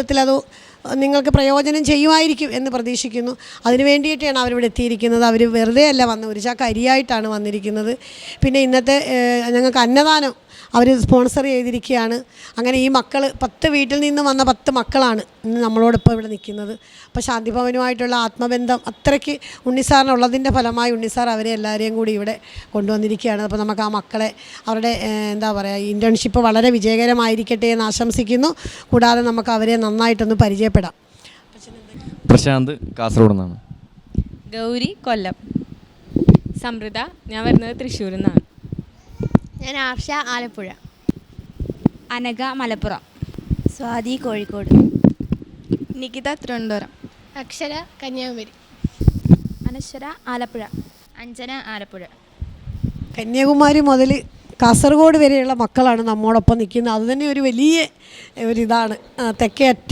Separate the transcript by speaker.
Speaker 1: അത് നിങ്ങൾക്ക് പ്രയോജനം ചെയ്യുമായിരിക്കും എന്ന് പ്രതീക്ഷിക്കുന്നു. അതിനു വേണ്ടിയിട്ടാണ് അവരിവിടെ എത്തിയിരിക്കുന്നത്. അവർ വെറുതെ അല്ല വന്നത്, ഒരു ചാക്ക് അരിയായിട്ടാണ് വന്നിരിക്കുന്നത്. പിന്നെ ഇന്നത്തെ ഞങ്ങൾക്ക് അന്നദാനം അവർ സ്പോൺസർ ചെയ്തിരിക്കുകയാണ്. അങ്ങനെ ഈ മക്കൾ 10 വീട്ടിൽ നിന്ന് വന്ന 10 മക്കളാണ് ഇന്ന് നമ്മളോടൊപ്പം ഇവിടെ നിൽക്കുന്നത്. അപ്പോൾ ശാന്തിഭവനുമായിട്ടുള്ള ആത്മബന്ധം അത്രയ്ക്ക് ഉണ്ണിസാറിനുള്ളതിൻ്റെ ഫലമായി ഉണ്ണിസാർ അവരെ എല്ലാവരെയും കൂടി ഇവിടെ കൊണ്ടുവന്നിരിക്കുകയാണ്. അപ്പോൾ നമുക്ക് ആ മക്കളെ അവരുടെ എന്താ പറയുക ഇൻറ്റേൺഷിപ്പ് വളരെ വിജയകരമായിരിക്കട്ടെ എന്ന് ആശംസിക്കുന്നു. കൂടാതെ നമുക്ക് അവരെ നന്നായിട്ടൊന്ന് പരിചയപ്പെടാം.
Speaker 2: പ്രശാന്ത് കാസർഗോഡ് നിന്നാണ്.
Speaker 3: ഗൗരി കൊല്ലം. സമൃദ്ധ, ഞാൻ വരുന്നത് തൃശ്ശൂരിൽ നിന്നാണ്.
Speaker 4: ഞാൻ ആർഷ ആലപ്പുഴ.
Speaker 3: അനഘ മലപ്പുറം.
Speaker 4: സ്വാതി കോഴിക്കോട്.
Speaker 3: നികിത തിരുവനന്തപുരം.
Speaker 4: അക്ഷര കന്യാകുമാരി.
Speaker 3: അനശ്വര ആലപ്പുഴ.
Speaker 4: അഞ്ജന ആലപ്പുഴ.
Speaker 1: കന്യാകുമാരി മുതൽ കാസർഗോഡ് വരെയുള്ള മക്കളാണ് നമ്മോടൊപ്പം നിൽക്കുന്നത്. അതുതന്നെ ഒരു വലിയ ഒരിതാണ്. തെക്കേ അറ്റം